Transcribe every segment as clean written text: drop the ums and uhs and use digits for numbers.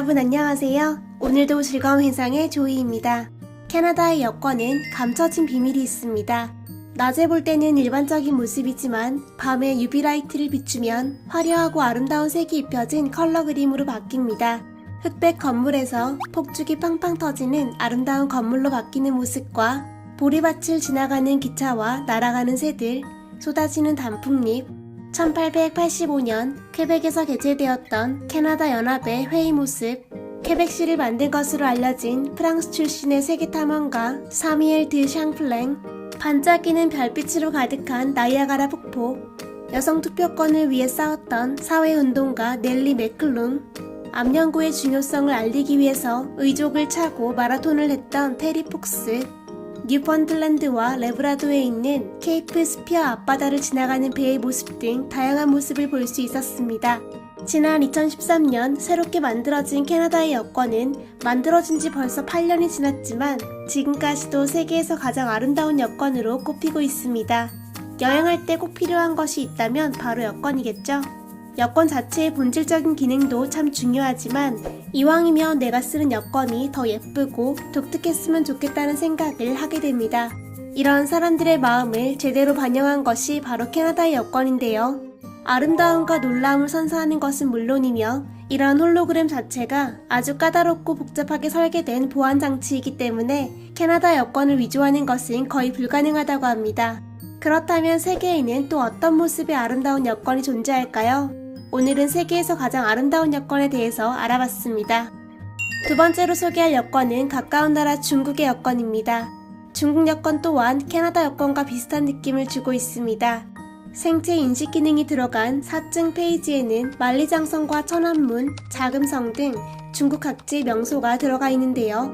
여러분 안녕하세요. 오늘도 즐거운 회상의 조이입니다. 캐나다의 여권은 감춰진 비밀이 있습니다. 낮에 볼 때는 일반적인 모습이지만 밤에 UV라이트를 비추면 화려하고 아름다운 색이 입혀진 컬러 그림으로 바뀝니다. 흑백 건물에서 폭죽이 팡팡 터지는 아름다운 건물로 바뀌는 모습과 보리밭을 지나가는 기차와 날아가는 새들, 쏟아지는 단풍잎, 1885년 퀘벡에서 개최되었던 캐나다 연합의 회의 모습, 퀘벡시를 만든 것으로 알려진 프랑스 출신의 세계탐험가 사미엘 드 샹플랭, 반짝이는 별빛으로 가득한 나이아가라 폭포, 여성 투표권을 위해 싸웠던 사회운동가 넬리 맥클룸, 암연고의 중요성을 알리기 위해서 의족을 차고 마라톤을 했던 테리 폭스, 뉴펀틀랜드와 레브라도에 있는 케이프 스피어 앞바다를 지나가는 배의 모습 등 다양한 모습을 볼 수 있었습니다. 지난 2013년 새롭게 만들어진 캐나다의 여권은 만들어진 지 벌써 8년이 지났지만 지금까지도 세계에서 가장 아름다운 여권으로 꼽히고 있습니다. 여행할 때 꼭 필요한 것이 있다면 바로 여권이겠죠? 여권 자체의 본질적인 기능도 참 중요하지만 이왕이면 내가 쓰는 여권이 더 예쁘고 독특했으면 좋겠다는 생각을 하게 됩니다. 이런 사람들의 마음을 제대로 반영한 것이 바로 캐나다의 여권인데요. 아름다움과 놀라움을 선사하는 것은 물론이며 이런 홀로그램 자체가 아주 까다롭고 복잡하게 설계된 보안 장치이기 때문에 캐나다 여권을 위조하는 것은 거의 불가능하다고 합니다. 그렇다면 세계에는 또 어떤 모습의 아름다운 여권이 존재할까요? 오늘은 세계에서 가장 아름다운 여권에 대해서 알아봤습니다. 두 번째로 소개할 여권은 가까운 나라 중국의 여권입니다. 중국 여권 또한 캐나다 여권과 비슷한 느낌을 주고 있습니다. 생체 인식 기능이 들어간 4층 페이지에는 만리장성과 천안문, 자금성 등 중국 각지의 명소가 들어가 있는데요.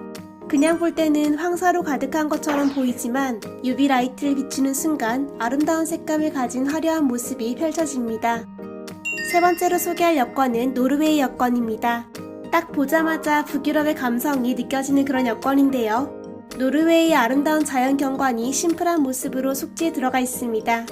그냥 볼 때는 황사로 가득한 것처럼 보이지만 UV 라이트를 비추는 순간 아름다운 색감을 가진 화려한 모습이 펼쳐집니다. 세 번째로 소개할 여권은 노르웨이 여권입니다. 딱 보자마자 북유럽의 감성이 느껴지는 그런 여권인데요. 노르웨이의 아름다운 자연 경관이 심플한 모습으로 속지에 들어가 있습니다.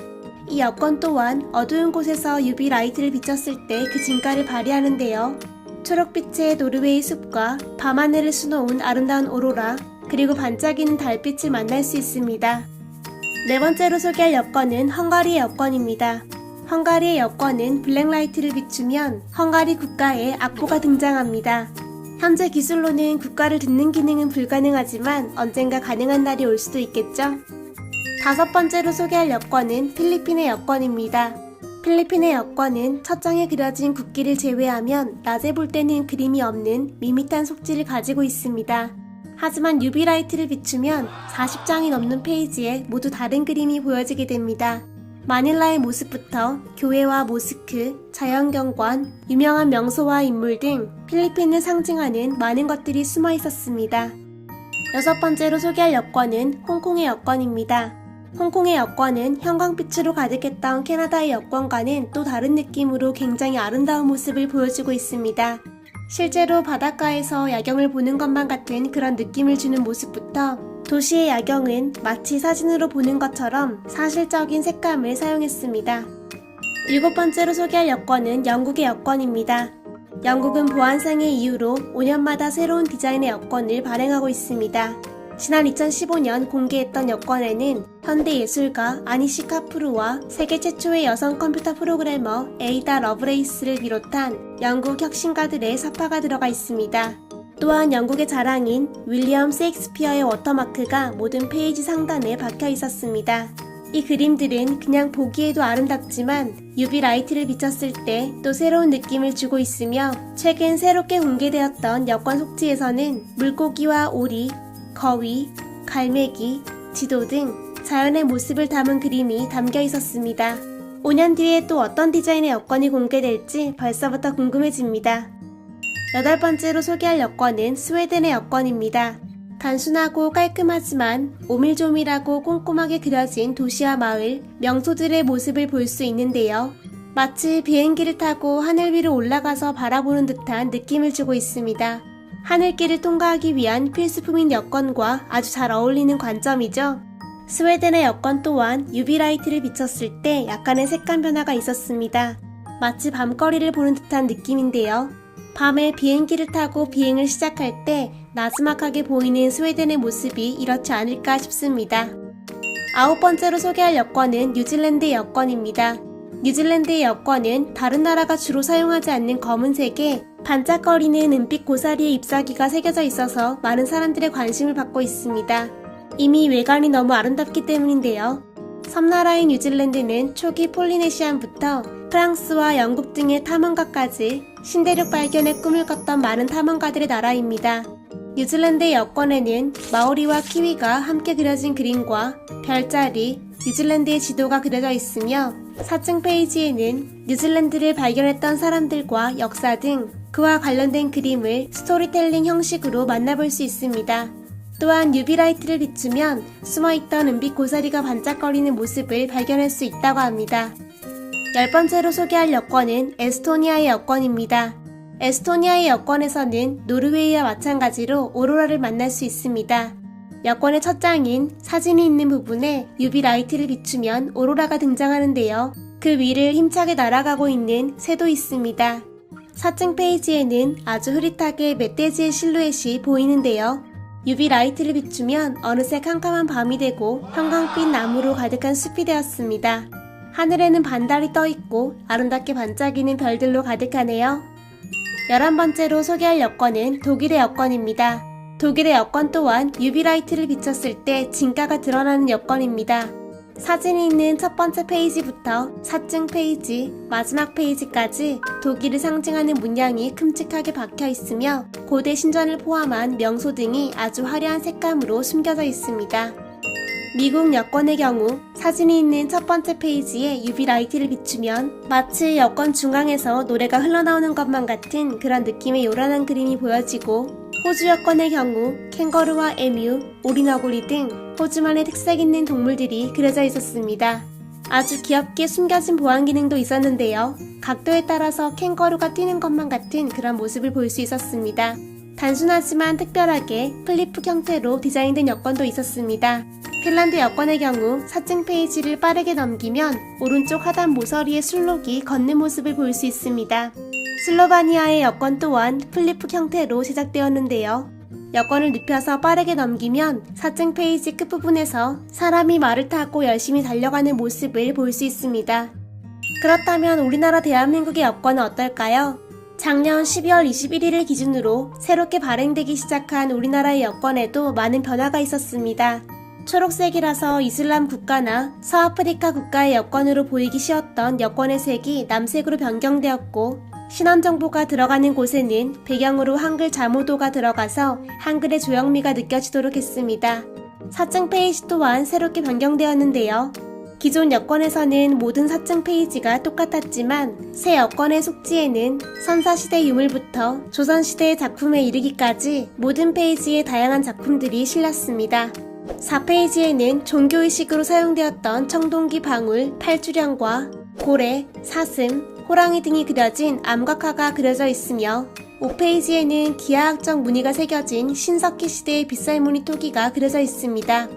이 여권 또한 어두운 곳에서 UV 라이트를 비쳤을 때 그 진가를 발휘하는데요. 초록빛의 노르웨이 숲과 밤하늘을 수놓은 아름다운 오로라, 그리고 반짝이는 달빛을 만날 수 있습니다. 네 번째로 소개할 여권은 헝가리의 여권입니다. 헝가리의 여권은 블랙라이트를 비추면 헝가리 국가의 악보가 등장합니다. 현재 기술로는 국가를 듣는 기능은 불가능하지만 언젠가 가능한 날이 올 수도 있겠죠? 다섯 번째로 소개할 여권은 필리핀의 여권입니다. 필리핀의 여권은 첫 장에 그려진 국기를 제외하면 낮에 볼 때는 그림이 없는 밋밋한 속지를 가지고 있습니다. 하지만 UV 라이트를 비추면 40장이 넘는 페이지에 모두 다른 그림이 보여지게 됩니다. 마닐라의 모습부터 교회와 모스크, 자연경관, 유명한 명소와 인물 등 필리핀을 상징하는 많은 것들이 숨어 있었습니다. 여섯 번째로 소개할 여권은 홍콩의 여권입니다. 홍콩의 여권은 형광빛으로 가득했던 캐나다의 여권과는 또 다른 느낌으로 굉장히 아름다운 모습을 보여주고 있습니다. 실제로 바닷가에서 야경을 보는 것만 같은 그런 느낌을 주는 모습부터 도시의 야경은 마치 사진으로 보는 것처럼 사실적인 색감을 사용했습니다. 일곱 번째로 소개할 여권은 영국의 여권입니다. 영국은 보안상의 이유로 5년마다 새로운 디자인의 여권을 발행하고 있습니다. 지난 2015년 공개했던 여권에는 현대 예술가 아니시 카프루와 세계 최초의 여성 컴퓨터 프로그래머 에이다 러브레이스를 비롯한 영국 혁신가들의 사파가 들어가 있습니다. 또한 영국의 자랑인 윌리엄 셰익스피어의 워터마크가 모든 페이지 상단에 박혀 있었습니다. 이 그림들은 그냥 보기에도 아름답지만 UV 라이트를 비쳤을 때 또 새로운 느낌을 주고 있으며 최근 새롭게 공개되었던 여권 속지에서는 물고기와 오리, 거위, 갈매기, 지도 등 자연의 모습을 담은 그림이 담겨 있었습니다. 5년 뒤에 또 어떤 디자인의 여권이 공개될지 벌써부터 궁금해집니다. 여덟 번째로 소개할 여권은 스웨덴의 여권입니다. 단순하고 깔끔하지만 오밀조밀하고 꼼꼼하게 그려진 도시와 마을, 명소들의 모습을 볼 수 있는데요. 마치 비행기를 타고 하늘 위로 올라가서 바라보는 듯한 느낌을 주고 있습니다. 하늘길을 통과하기 위한 필수품인 여권과 아주 잘 어울리는 관점이죠. 스웨덴의 여권 또한 UV 라이트를 비쳤을 때 약간의 색감 변화가 있었습니다. 마치 밤거리를 보는 듯한 느낌인데요. 밤에 비행기를 타고 비행을 시작할 때 나지막하게 보이는 스웨덴의 모습이 이렇지 않을까 싶습니다. 9번째로 소개할 여권은 뉴질랜드의 여권입니다. 뉴질랜드의 여권은 다른 나라가 주로 사용하지 않는 검은색에 반짝거리는 은빛 고사리의 잎사귀가 새겨져 있어서 많은 사람들의 관심을 받고 있습니다. 이미 외관이 너무 아름답기 때문인데요. 섬나라인 뉴질랜드는 초기 폴리네시안부터 프랑스와 영국 등의 탐험가까지 신대륙 발견의 꿈을 꿨던 많은 탐험가들의 나라입니다. 뉴질랜드의 여권에는 마오리와 키위가 함께 그려진 그림과 별자리, 뉴질랜드의 지도가 그려져 있으며 사증 페이지에는 뉴질랜드를 발견했던 사람들과 역사 등 그와 관련된 그림을 스토리텔링 형식으로 만나볼 수 있습니다. 또한 UV라이트를 비추면 숨어있던 은빛 고사리가 반짝거리는 모습을 발견할 수 있다고 합니다. 10번째로 소개할 여권은 에스토니아의 여권입니다. 에스토니아의 여권에서는 노르웨이와 마찬가지로 오로라를 만날 수 있습니다. 여권의 첫 장인 사진이 있는 부분에 UV라이트를 비추면 오로라가 등장하는데요. 그 위를 힘차게 날아가고 있는 새도 있습니다. 사증 페이지에는 아주 흐릿하게 멧돼지의 실루엣이 보이는데요. UV라이트를 비추면 어느새 캄캄한 밤이 되고 형광빛 나무로 가득한 숲이 되었습니다. 하늘에는 반달이 떠있고 아름답게 반짝이는 별들로 가득하네요. 11번째로 소개할 여권은 독일의 여권입니다. 독일의 여권 또한 UV라이트를 비쳤을 때 진가가 드러나는 여권입니다. 사진이 있는 첫 번째 페이지부터 사증 페이지, 마지막 페이지까지 독일을 상징하는 문양이 큼직하게 박혀 있으며 고대 신전을 포함한 명소 등이 아주 화려한 색감으로 숨겨져 있습니다. 미국 여권의 경우 사진이 있는 첫 번째 페이지에 UV라이트를 비추면 마치 여권 중앙에서 노래가 흘러나오는 것만 같은 그런 느낌의 요란한 그림이 보여지고 호주 여권의 경우 캥거루와 에뮤, 오리너구리 등 호주만의 특색 있는 동물들이 그려져 있었습니다. 아주 귀엽게 숨겨진 보안 기능도 있었는데요. 각도에 따라서 캥거루가 뛰는 것만 같은 그런 모습을 볼 수 있었습니다. 단순하지만 특별하게 플립북 형태로 디자인된 여권도 있었습니다. 핀란드 여권의 경우 사증 페이지를 빠르게 넘기면 오른쪽 하단 모서리에 술록이 걷는 모습을 볼 수 있습니다. 슬로바니아의 여권 또한 플립북 형태로 제작되었는데요. 여권을 눕혀서 빠르게 넘기면 사증 페이지 끝부분에서 사람이 말을 타고 열심히 달려가는 모습을 볼 수 있습니다. 그렇다면 우리나라 대한민국의 여권은 어떨까요? 작년 12월 21일을 기준으로 새롭게 발행되기 시작한 우리나라의 여권에도 많은 변화가 있었습니다. 초록색이라서 이슬람 국가나 서아프리카 국가의 여권으로 보이기 쉬웠던 여권의 색이 남색으로 변경되었고 신원 정보가 들어가는 곳에는 배경으로 한글 자모도가 들어가서 한글의 조형미가 느껴지도록 했습니다. 사증 페이지 또한 새롭게 변경되었는데요. 기존 여권에서는 모든 사증 페이지가 똑같았지만 새 여권의 속지에는 선사시대 유물부터 조선시대의 작품에 이르기까지 모든 페이지에 다양한 작품들이 실렸습니다. 4페이지에는 종교의식으로 사용되었던 청동기 방울, 팔주령과 고래, 사슴, 호랑이 등이 그려진 암각화가 그려져 있으며 5페이지에는 기하학적 무늬가 새겨진 신석기 시대의 빗살무늬 토기가 그려져 있습니다.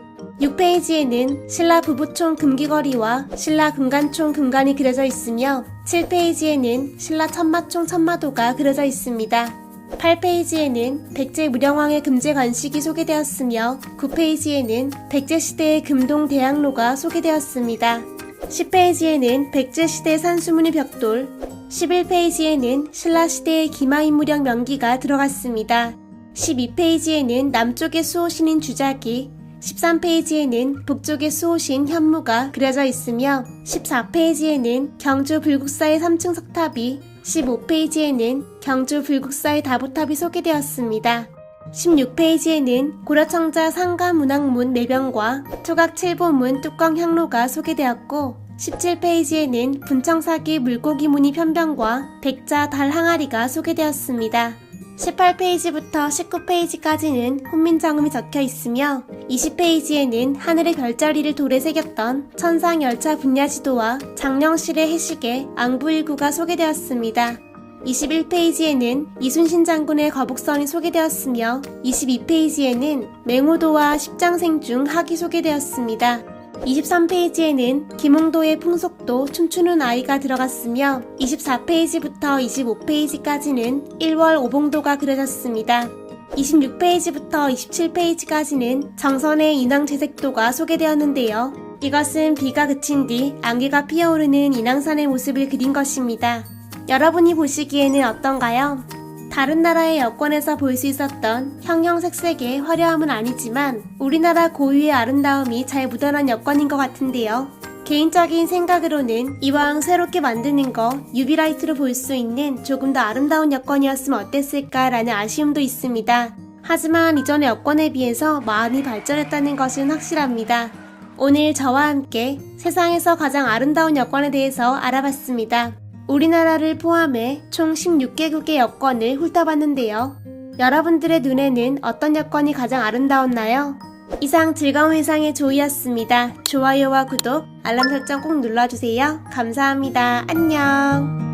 6페이지에는 신라 부부총 금기거리와 신라 금관총 금관이 그려져 있으며 7페이지에는 신라 천마총 천마도가 그려져 있습니다. 8페이지에는 백제 무령왕의 금제 관식이 소개되었으며 9페이지에는 백제시대의 금동대학로가 소개되었습니다. 10페이지에는 백제시대 산수무늬 벽돌, 11페이지에는 신라시대의 기마인무령 명기가 들어갔습니다. 12페이지에는 남쪽의 수호신인 주작이, 13페이지에는 북쪽의 수호신 현무가 그려져 있으며 14페이지에는 경주 불국사의 3층 석탑이, 15페이지에는 경주 불국사의 다보탑이 소개되었습니다. 16페이지에는 고려청자 상가문학문 매병과 초각 7보문 뚜껑 향로가 소개되었고 17페이지에는 분청사기 물고기 무늬 편병과 백자 달 항아리가 소개되었습니다. 18페이지부터 19페이지까지는 훈민정음이 적혀 있으며 20페이지에는 하늘의 별자리를 돌에 새겼던 천상열차 분야지도와 장령실의 해시계 앙부일구가 소개되었습니다. 21페이지에는 이순신 장군의 거북선이 소개되었으며 22페이지에는 맹호도와 십장생 중 학이 소개되었습니다. 23페이지에는 김홍도의 풍속도 춤추는 아이가 들어갔으며 24페이지부터 25페이지까지는 1월 오봉도가 그려졌습니다. 26페이지부터 27페이지까지는 정선의 인왕제색도가 소개되었는데요. 이것은 비가 그친 뒤 안개가 피어오르는 인왕산의 모습을 그린 것입니다. 여러분이 보시기에는 어떤가요? 다른 나라의 여권에서 볼 수 있었던 형형색색의 화려함은 아니지만 우리나라 고유의 아름다움이 잘 묻어난 여권인 것 같은데요. 개인적인 생각으로는 이왕 새롭게 만드는 거 UV라이트로 볼 수 있는 조금 더 아름다운 여권이었으면 어땠을까라는 아쉬움도 있습니다. 하지만 이전의 여권에 비해서 많이 발전했다는 것은 확실합니다. 오늘 저와 함께 세상에서 가장 아름다운 여권에 대해서 알아봤습니다. 우리나라를 포함해 총 16개국의 여권을 훑어봤는데요. 여러분들의 눈에는 어떤 여권이 가장 아름다웠나요? 이상 즐거운 회상의 조이였습니다. 좋아요와 구독, 알람 설정 꼭 눌러주세요. 감사합니다. 안녕.